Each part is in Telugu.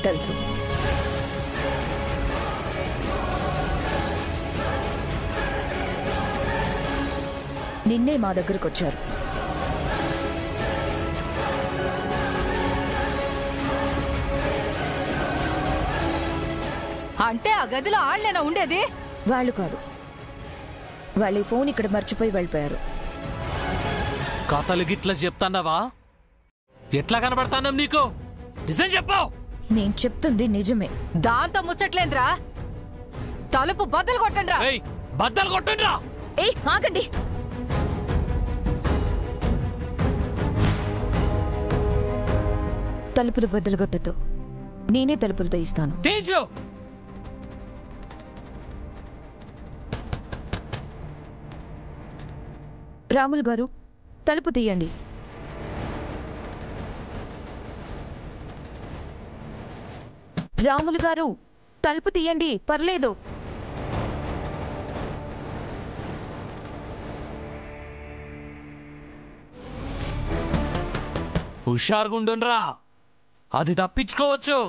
తెలుసు. నిన్నే మా దగ్గరకు వచ్చారు. అంటే ఆ గదిలో ఆళ్లేనా ఉండేది? వాళ్ళు కాదు, వాళ్ళ ఫోన్ ఇక్కడ మర్చిపోయి వెళ్ళిపోయారు. కథలు గిట్లా చెప్తాన్నావా? ఎట్లా కనబడతానం నీకు? నిజం చెప్పావు. నేను చెప్తుంది నిజమే. దాంతో ముచ్చట్లేంద్రా, తలుపు బద్దలు కొట్టండి. బద్దలు కొట్టండిరా. ఆగండి. తలుపులు బద్దలు కొట్టద్దు, నేనే తలుపులతో ఇస్తాను. రాములు గారు, తలుపు తీయండి. రాములు గారు, తలుపు తీయండి, పర్లేదు. హుషారుగుండురా, అది తప్పించుకోవచ్చు.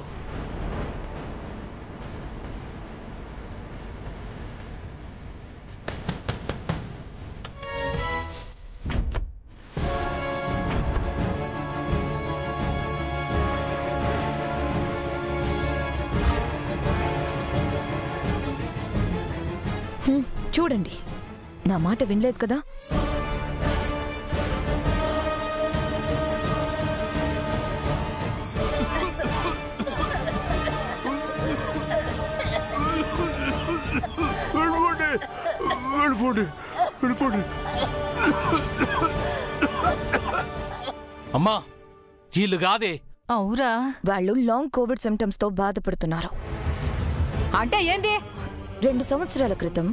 చూడండి, నా మాట వినలేదు కదా. అమ్మా, వీళ్ళు కాదే. అవురా, వాళ్ళు లాంగ్ కోవిడ్ సిమ్టమ్స్ తో బాధపడుతున్నారు. అంటే ఏంది? 2 సంవత్సరాల క్రితం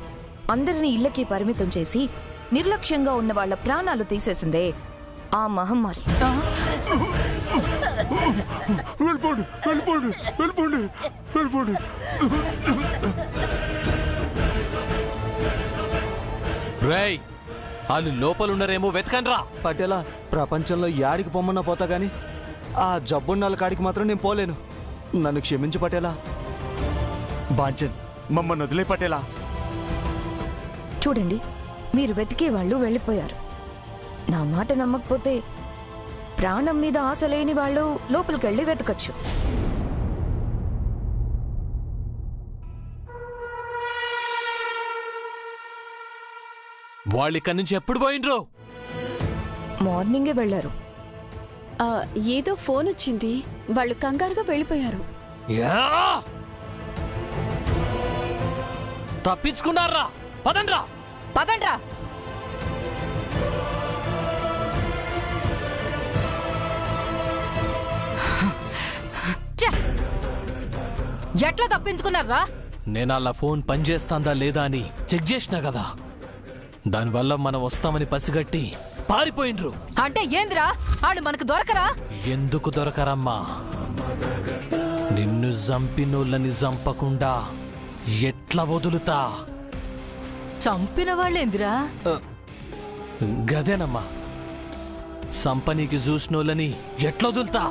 అందరినీ ఇళ్లకి పరిమితం చేసి నిర్లక్ష్యంగా ఉన్న వాళ్ళ ప్రాణాలు తీసేసిందే ఆ మహమ్మారి. రేయ్, వాళ్ళు లోపలున్నారేమో వెతకండ్రా. పటేలా, ప్రపంచంలో యాడికి పొమ్మన్నా పోతా గాని ఆ జబ్బున్నాళ్ళ కాడికి మాత్రం నేను పోలేను. నన్ను క్షమించు పటేలా. బాంచన్, మమ్మల్ని వదిలే పటేలా. చూడండి, మీరు వెతికే వాళ్ళు వెళ్ళిపోయారు. నా మాట నమ్మకపోతే ప్రాణం మీద ఆశ లేని వాళ్ళు లోపలికెళ్ళి వెతకచ్చు. వాళ్ళు ఇక్కడి నుంచి ఎప్పుడు పోయిండ్రు? మార్నింగే వెళ్లారు. ఏదో ఫోన్ వచ్చింది, వాళ్ళు కంగారుగా వెళ్ళిపోయారు. తప్పించుకున్నారా? పదండ్రా పదండ్రా. ఎట్లా తప్పించుకున్నారా? నేను అలా ఫోన్ పనిచేస్తాందా లేదా అని చెక్ చేసినా కదా, దానివల్ల మనం వస్తామని పసిగట్టి పారిపోయిండ్రు. అంటే ఏందిరా, వాళ్ళు మనకు దొరకరా? ఎందుకు దొరకరమ్మా? నిన్ను చంపినోళ్ళని చంపకుండా ఎట్లా వదులుతా? చంపిన వాళ్ళేందిరా? గదేనమ్మా, సంపనీకి చూసినోళ్ళని ఎట్లా వదులుతా?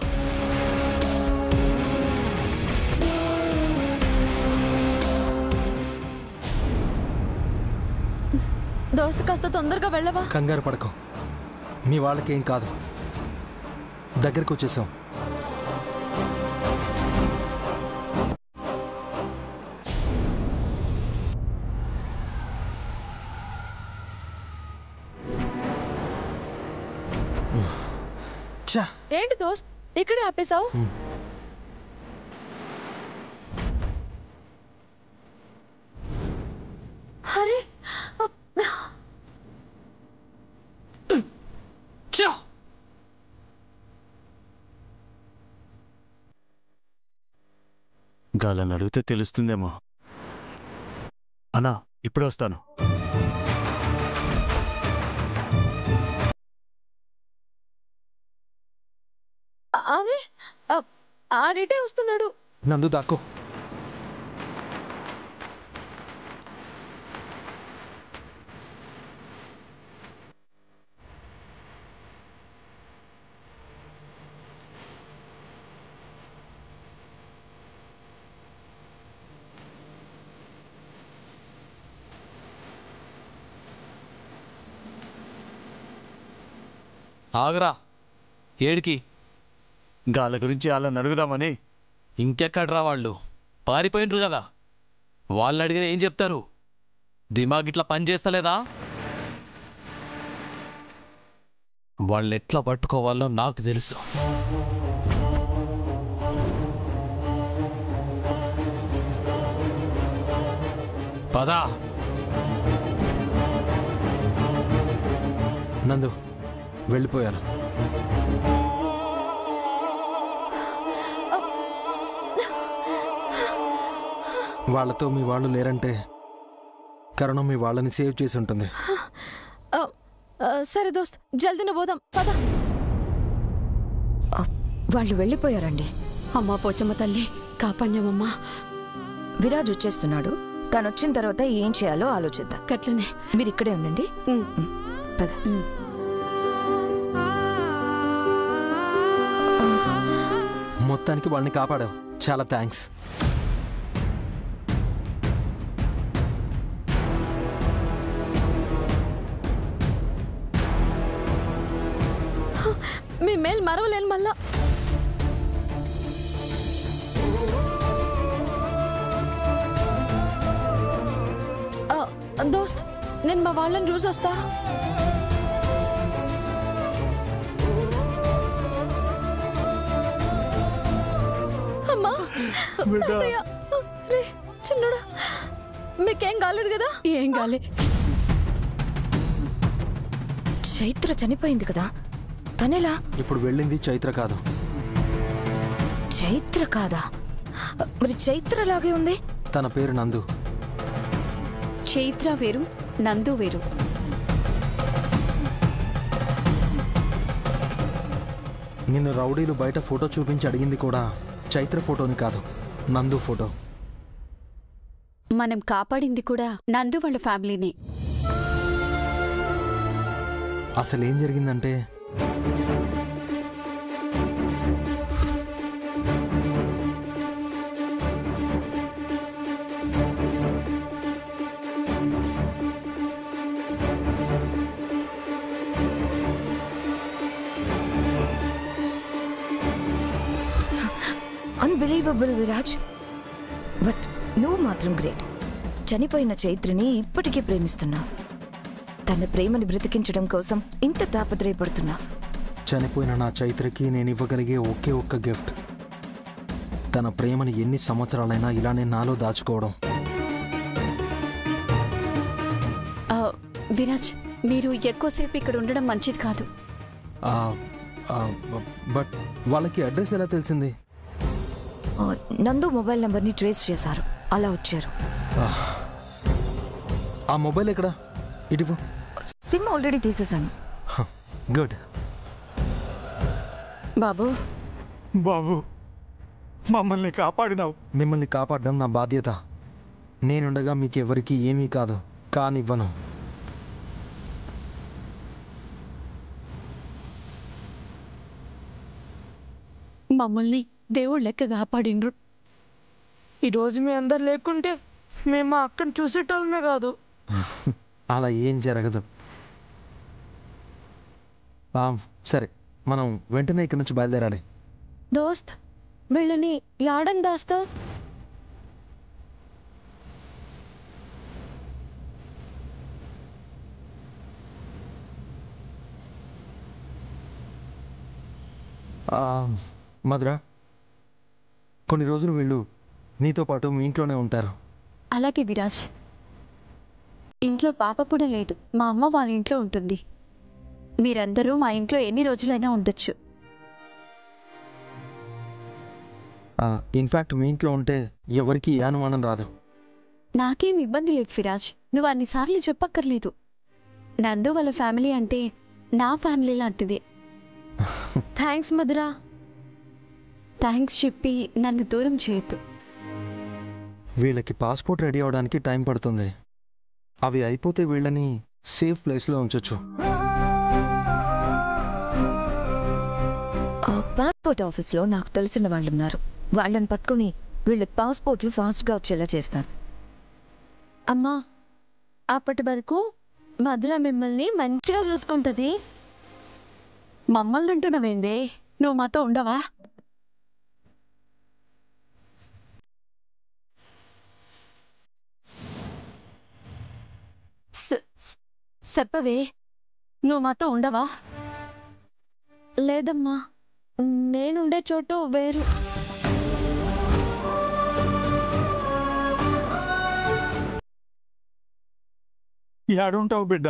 దోస్తు, కాస్త తొందరగా వెళ్ళవా? కంగారు పడకు, మీ వాళ్ళకేం కాదు. దగ్గరికి వచ్చేసాం. ఏంటి దోస్త్, ఇక్కడే ఆపేశావు? అరే, గాలని అడిగితే తెలుస్తుందేమో. అన్నా, ఇప్పుడే వస్తాను. అవే ఆడిటే వస్తున్నాడు. నందు దాక్కో. ఆగరా. ఏడికి? గాల గురించి వాళ్ళని అడుగుదామని. ఇంకెక్కడ్రా వాళ్ళు? పారిపోయినరు కదా. వాళ్ళని అడిగిన ఏం చెప్తారు? దిమాగ్ ఇట్లా పని చేస్తలేదా? వాళ్ళని ఎట్లా పట్టుకోవాలో నాకు తెలుసు. పదా. నందు వెళ్ళిపోయారు. వాళ్ళతో మీ వాళ్ళు లేరంటే కరుణ మీ వాళ్ళని సేవ్ చేసి ఉంటుంది. సరే దోస్త్, జల్దీన పోదాం పద. వాళ్ళు వెళ్ళిపోయారండి. అమ్మా పోచమ్మ తల్లి కాపాడ్యామమ్మా. విరాజ్ వచ్చేస్తున్నాడు. తను వచ్చిన తర్వాత ఏం చేయాలో ఆలోచిద్దాం. గట్లనే. మీరు ఇక్కడే ఉండండి. పద. మొత్తానికి వాళ్ళని కాపాడావు, చాలా థ్యాంక్స్. మీ మేలు మరవలేను మళ్ళా. దోస్త్, నేను మా వాళ్ళని రోజు వస్తా. అమ్మా చిన్నడా, మీకేం కాలేదు కదా? ఏం కాలే. చైత్ర చనిపోయింది కదా, తనెలా? ఇప్పుడు వెళ్ళింది చైత్ర కాదు. చైత్ర కాదా? మరి చైత్ర లాగే ఉంది. తన పేరు నందు. చైత్ర వేరు, నందు వేరు. నిన్ను రౌడీలు బయట ఫోటో చూపించి అడిగింది కూడా చైత్ర ఫోటోని కాదు, నందు ఫోటో. మనం కాపాడింది కూడా నందు వాళ్ళ ఫ్యామిలీనే. అసలేం జరిగిందంటే అన్బిలీవబుల్ విరాజ్, బట్ నువ్వు మాత్రం గ్రేట్. చనిపోయిన చైత్రని ఇప్పటికీ ప్రేమిస్తున్నావు. తన ప్రేమని బ్రతికించడం కోసం ఇంత తాపత్రయపడుతున్నావు. చనిపోయిన నా చైత్రకి నేను ఇవ్వగలిగే ఒకే ఒక్క గిఫ్ట్ తన ప్రేమని ఎన్ని సంవత్సరాలైనా ఇలానే నాలో దాచుకోవడం. విరాజ్, మీరు ఎక్కువసేపు ఇక్కడ ఉండడం మంచిది కాదు. బట్ వాళ్ళకి అడ్రస్ ఎలా తెలిసింది? నందు మొబైల్ నంబర్ని ట్రేస్ చేశారు, అలా వచ్చారు. ఆ మొబైల్ ఎక్కడ? ఇటు సిమ్ ఆల్రెడీ తీసేశాను. గుడ్. బాబు, బాబు మమ్మల్ని కాపాడినావు. మిమ్మల్ని కాపాడడం నా బాధ్యత. నేనుండగా మీకెవరికి ఏమీ కాదు, కానివ్వను. మమ్మల్ని దేవుడు లెక్క కాపాడిండ్రు. ఈరోజు మీ అందరు లేకుంటే మేము మా అక్కను చూసేటోళ్ళమే కాదు. అలా ఏం జరగదు. సరే, మనం వెంటనే ఇక్కడి నుంచి బయలుదేరాలి. దోస్త్, వీళ్ళని యాడని దాస్తావు? మధుర, కొన్ని రోజులు వీళ్ళు నీతో పాటు మీ ఇంట్లోనే ఉంటారు. అలాగే విరాజ్. ఇంట్లో పాప కూడా లేదు, మా అమ్మ వాళ్ళ ఇంట్లో ఉంటుంది. మీరందరూ మా ఇంట్లో ఎన్ని రోజులైనా ఉండొచ్చు. ఇన్ఫ్యాక్ట్ మీ ఇంట్లో ఉంటే ఎవరికి ఏ అనుమానం రాదు. నాకేం ఇబ్బంది లేదు విరాజ్, నువ్వు అన్నిసార్లు చెప్పక్కర్లేదు. నందు వాళ్ళ ఫ్యామిలీ అంటే నా ఫ్యామిలీ లాంటిదే. థ్యాంక్స్ మధురా. థ్యాంక్స్ చెప్పి నన్ను దూరం చేయొద్దు. వీళ్ళకి పాస్పోర్ట్ రెడీ అవడానికి టైం పడుతుంది. అవి అయిపోతే వీళ్ళని సేఫ్ ప్లేస్లో ఉంచొచ్చు. పాస్పోర్ట్ ఆఫీస్లో నాకు తెలిసిన వాళ్ళు ఉన్నారు. వాళ్ళని పట్టుకుని వీళ్ళ పాస్పోర్ట్లు ఫాస్ట్గా వచ్చేలా చేస్తాను. అమ్మా, అప్పటి వరకు మధుర మిమ్మల్ని మంచిగా చూసుకుంటుంది. మమ్మల్ని అంటున్నావేందే? నువ్వు మాతో ఉండవా? చెప్పవే, నువ్వు మాతో ఉండవా? లేదమ్మా, నేనుండే చోటు వేరు. ఏడుంటావు బిడ్డ?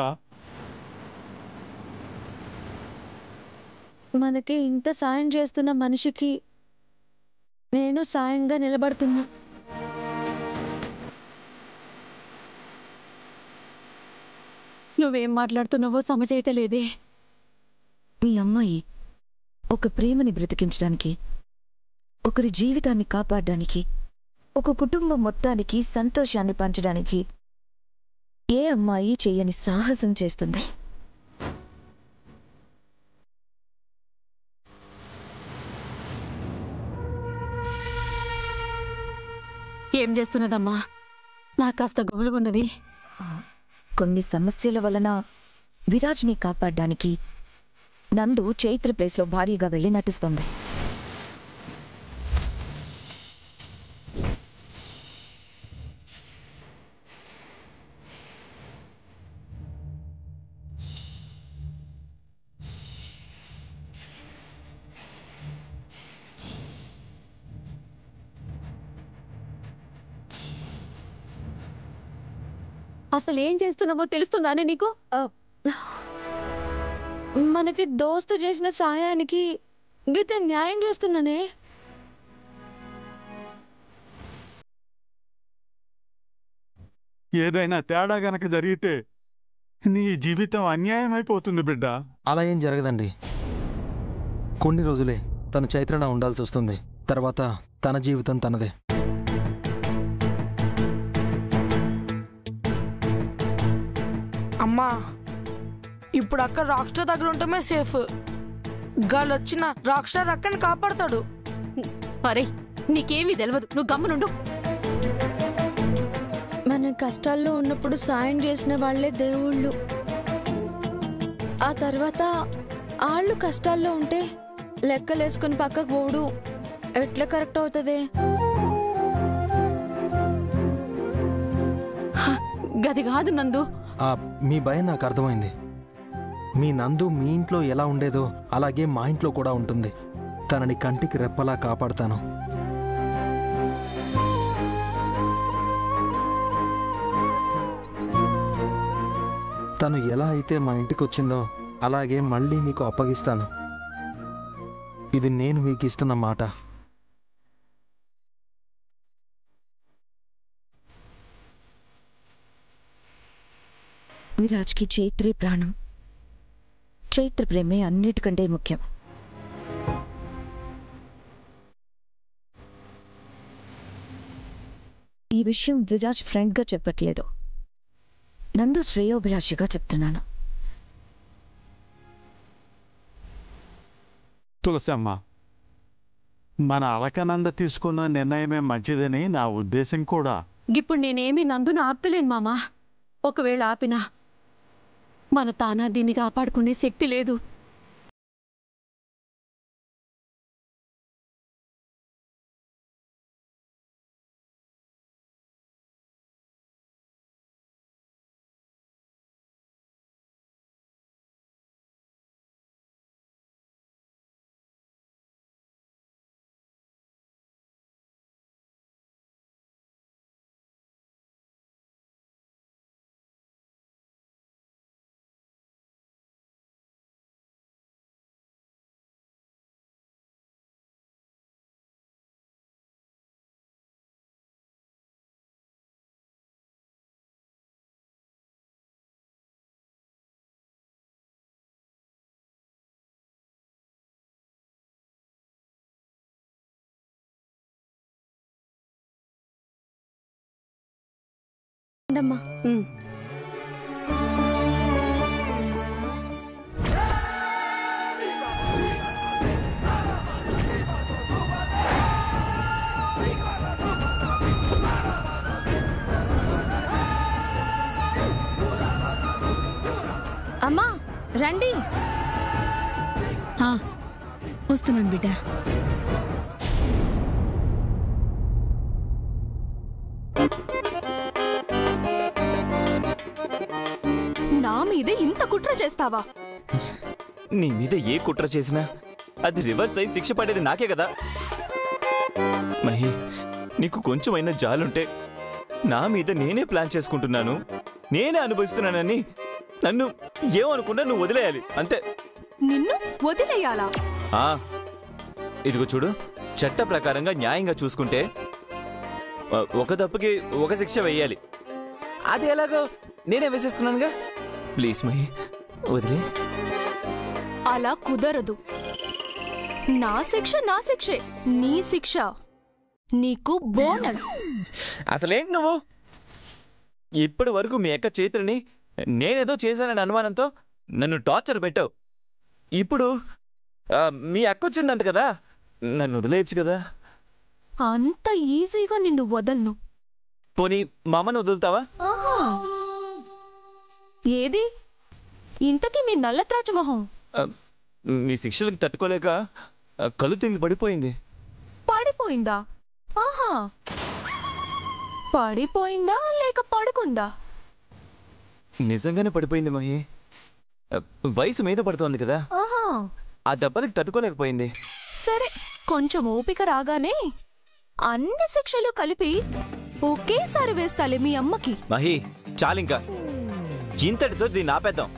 మనకి ఇంత సాయం చేస్తున్న మనిషికి నేను సాయంగా నిలబడుతున్నా. నువ్వేం మాట్లాడుతున్నావో సమజైతలేదే. మీ అమ్మాయి ఒక ప్రేమని బ్రతికించడానికి, ఒకరి జీవితాన్ని కాపాడడానికి, ఒక కుటుంబం మొత్తానికి సంతోషాన్ని పంచడానికి ఏ అమ్మాయి చెయ్యని సాహసం చేస్తుంది. ఏం చేస్తున్నదమ్మా? నాకు కాస్త గుబులుగున్నది. కొన్ని సమస్యల వలన విరాజ్ని కాపాడడానికి నందు చైత్ర ప్లేస్లో భారీగా వెళ్ళి నటిస్తుంది. అసలు ఏం చేస్తున్నావో తెలుస్తుందానే నీకు? మనకి దోస్తు చేసిన సాయానికి గీత న్యాయం చేస్తున్నానే. ఏదైనా తేడా గనక జరిగితే నీ జీవితం అన్యాయం అయిపోతుంది బిడ్డ. అలా ఏం జరగదండి. కొన్ని రోజులే తను చైత్రలా ఉండాల్సి వస్తుంది. తర్వాత తన జీవితం తనదే. అమ్మా, ఇప్పుడు అక్క రాక్ స్టార్ దగ్గర ఉండటమే సేఫ్. గాలి వచ్చిన రాక్ స్టార్ అక్కని కాపాడతాడు. అరే, నీకేమీ తెలియదు, నువ్వు గమ్మునుండు. మనం కష్టాల్లో ఉన్నప్పుడు సాయం చేసిన వాళ్లే దేవుళ్ళు. ఆ తర్వాత వాళ్ళు కష్టాల్లో ఉంటే లెక్కలేసుకుని పక్కకు పోడు ఎట్లా కరెక్ట్ అవుతుంది? గది కాదు నందు. మీ భయం నాకు అర్థమైంది. మీ నందు మీ ఇంట్లో ఎలా ఉండేదో అలాగే మా ఇంట్లో కూడా ఉంటుంది. తనని కంటికి రెప్పలా కాపాడుతాను. తను ఎలా అయితే మా ఇంటికి వచ్చిందో అలాగే మళ్ళీ మీకు అప్పగిస్తాను. ఇది నేను మీకు ఇస్తున్న మాట. విరాజ్కి చైత్రే ప్రాణం. చైత్ర ప్రేమే అన్నిటికంటే ముఖ్యం. ఈ విషయం విరాజ్ ఫ్రెండ్గా చెప్పట్లేదు, నందు శ్రేయోభిలాషిగా చెప్తున్నాను. తులసమ్మ, మన అలకనంద తీసుకున్న నిర్ణయమే మంచిదని నా ఉద్దేశం కూడా. ఇప్పుడు నేనేమి నందును ఆపుతలేను మామా. ఒకవేళ ఆపినా మన తానా దీన్ని కాపాడుకునే శక్తి లేదు. అమ్మా, అమ్మా రండి. వస్తున్నాను బిడ్డ. నా మీదే ఇంత కుట్ర చేస్తావా? నీ మీద ఏ కుట్ర చేసినా అది రివర్స్ అయి శిక్ష పడేది నాకే కదా. మహి, నీకు కొంచెమైనా జాలుంటే నా మీద నేనే ప్లాన్ చేసుకుంటున్నాను, నేనే అనుభవిస్తున్నానని నన్ను ఏమనుకున్నా నువ్వు వదిలేయాలి అంతే. నిన్ను వదిలేయాలా? ఇదిగో చూడు, చట్ట ప్రకారంగా న్యాయంగా చూసుకుంటే ఒక తప్పుకి ఒక శిక్ష వేయాలి. అది ఎలాగో నేనే వేసేసుకున్నానుగా. ప్లీజ్ మహి, వదిలే. అలా కుదరదు. నా శిక్ష నా శిక్షే, నీ శిక్ష నీకు బోనస్. అసలేంటి నువ్వు? ఇప్పటి వరకు మీ అక్క చేతులని నేనేదో చేశానని అనుమానంతో నన్ను టార్చర్ పెట్టావు. ఇప్పుడు మీ అక్క వచ్చిందంట కదా, నన్ను వదిలేయచ్చు కదా. అంత ఈజీగా నిన్ను వదలను. పోనీ మా అమ్మను వదులుతావా? ఏది ఇంతకీ మీ నల్లత్రాచు మొహం? మీ శిక్షలకు తట్టుకోలేక కళ్ళు తిరిగి పడిపోయింది. పడిపోయిందా? పడిపోయిందా లేక పడుకుందా? నిజంగానే పడిపోయింది మహి. వయసు మీద పడుతోంది కదా, ఆ దెబ్బలకు తట్టుకోలేకపోయింది. సరే, కొంచెం ఓపిక రాగానే అన్ని శిక్షలు కలిపి ఒకేసారి వేస్తాలే మీ అమ్మకి. మహి, చాలింకా. ఇంతటితో దీన్ని ఆపేద్దాం.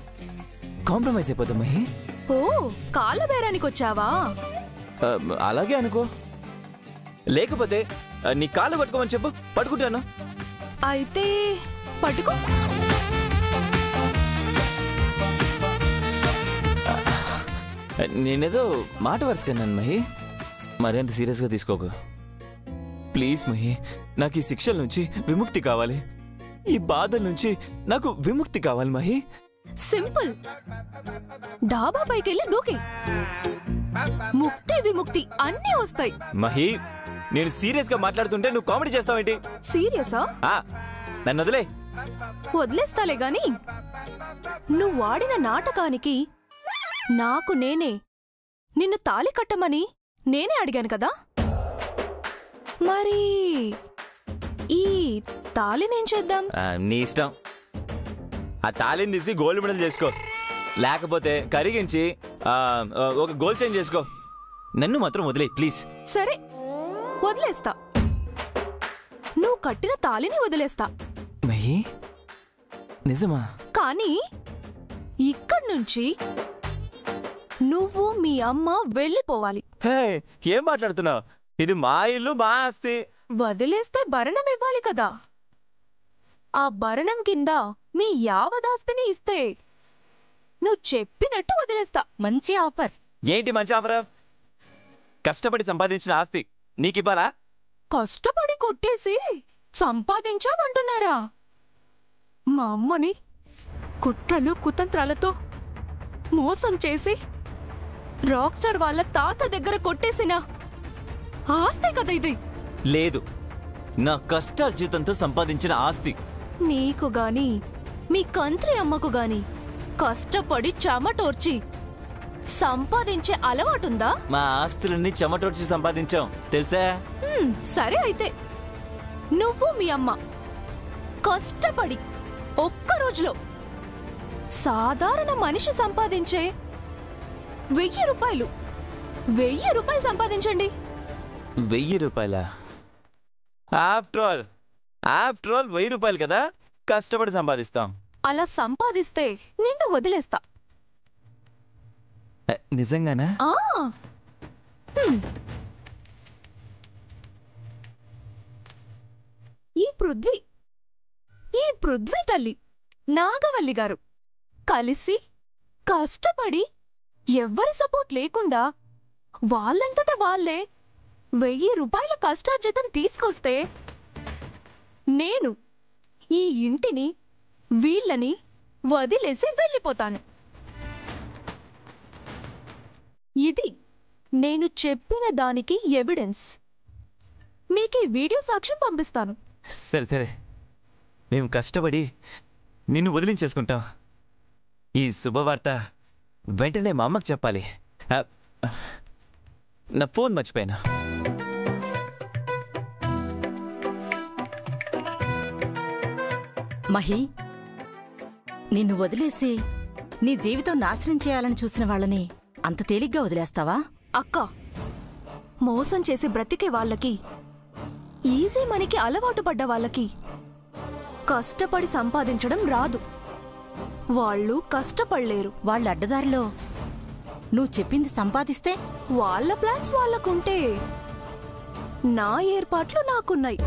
కాంప్రమైజ్ అయిపోతాం మహి. ఓ, కాళ్ళ బేరానికి వచ్చావా? అలాగే అనుకో. లేకపోతే నీ కాళ్ళు పట్టుకోమని చెప్పు, పట్టుకుంటాను. అయితే పట్టుకో. నేనేదో మాట వరుసకన్నాను మహి, మరింత సీరియస్గా తీసుకోకు. ప్లీజ్ మహి, నాకు ఈ శిక్షల నుంచి విముక్తి కావాలి. ఈ బాధల నుంచి నాకు విముక్తి కావాలి మహి. సింపుల్, డాబా పైకెళ్ళి దూకి, ముక్తి విముక్తి అన్నీ వస్తాయి. మహి, నేను సీరియస్ గా మాట్లాడుతుంటే నువ్వు కామెడీ చేస్తావేంటి? సీరియసా? నన్ను వదిలే. వదిలేస్తాలే గాని నువ్వు వాడిన నాటకానికి నాకు నేనే నిన్ను తాళి కట్టమని నేనే అడిగాను కదా. మరి ఈ తాళినేం చేద్దాం? నీ ఇష్టం. ఆ తాళిని తీసి గోల్డ్ మెడల్ చేసుకో, లేకపోతే కరిగించి ఒక గోల్డ్ చైన్ చేసుకో. నన్ను మాత్రం వదిలే ప్లీజ్. సరే, వదిలేస్తా. నువ్వు కట్టిన తాళిని వదిలేస్తా. మహి, నిజమా? కానీ ఇక్కడి నుంచి నువ్వు మీ అమ్మ వెళ్ళిపోవాలి. ఏం మాట్లాడుతున్నావు? ఇది మా ఇల్లు, మా ఆస్తి. వదిలేస్తే భరణం ఇవ్వాలి కదా. ఆ భరణం కింద మీ యావదాస్తిని ఇస్తే నువ్వు చెప్పినట్టు వదిలేస్తా. మంచి ఆఫర్. ఏంటి మంచి ఆఫర్? కష్టపడి సంపాదించిన ఆస్తి నీకివ్వాలా? కష్టపడి కొట్టేసి సంపాదించామంటున్నారా? మా అమ్మని కుట్రలు కుతంత్రాలతో మోసం చేసి రాక్ స్టార్ వాళ్ళ తాత దగ్గర కొట్టేసిన ఆస్తే కదా ఇది. లేదు, నా కష్టార్జితంతో సంపాదించిన ఆస్తి. నీకు గాని మీ కంత్రి అమ్మకు గాని కష్టపడి చెమటోర్చి సంపాదించే అలవాటుందా? మా ఆస్తులన్నీ చెమటోడ్చి సంపాదించాం తెలుసా. సరే, అయితే నువ్వు మీ అమ్మ కష్టపడి ఒక్క రోజులో సాధారణ మనిషి సంపాదించే 1000 రూపాయలు 1000 రూపాయలు సంపాదించండి. 1000 రూపాయలా? ఆఫ్టర్ ఆల్ 1000 రూపాయలు కదా కష్టపడి సంపాదిస్తాం. అలా సంపాదిస్తే నిన్ను వదిలేస్తా. నిజంగానా? ఈ పృథ్వీ తల్లి నాగవల్లి గారు కలిసి కష్టపడి ఎవ్వరి సపోర్ట్ లేకుండా వాళ్ళంతట వాళ్ళే 1000 రూపాయల కష్టార్జితం తీసుకొస్తే నేను ఈ ఇంటిని వీళ్ళని వదిలేసి వెళ్ళిపోతాను. ఇది నేను చెప్పిన దానికి ఎవిడెన్స్. మీకు ఈ వీడియో సాక్ష్యం పంపిస్తాను. సరే సరే, మేము కష్టపడి నిన్ను వదిలించేసుకుంటాం. ఈ శుభవార్త వెంటనే మా అమ్మకు చెప్పాలి. నా ఫోన్ మర్చిపోయాను. మహి, నిన్ను వదిలేసి నీ జీవితం నాశనం చేయాలని చూసిన వాళ్ళని అంత తేలిగ్గా వదిలేస్తావా? అక్క, మోసం చేసి బ్రతికే వాళ్ళకి, ఈజీ మనీకి అలవాటు పడ్డ వాళ్ళకి కష్టపడి సంపాదించడం రాదు. వాళ్ళు కష్టపడలేరు. వాళ్ళ అడ్డదారిలో నువ్వు చెప్పింది సంపాదిస్తే వాళ్ళ ప్లాన్స్ వాళ్ళకుంటే నా ఏర్పాట్లు నాకున్నాయి.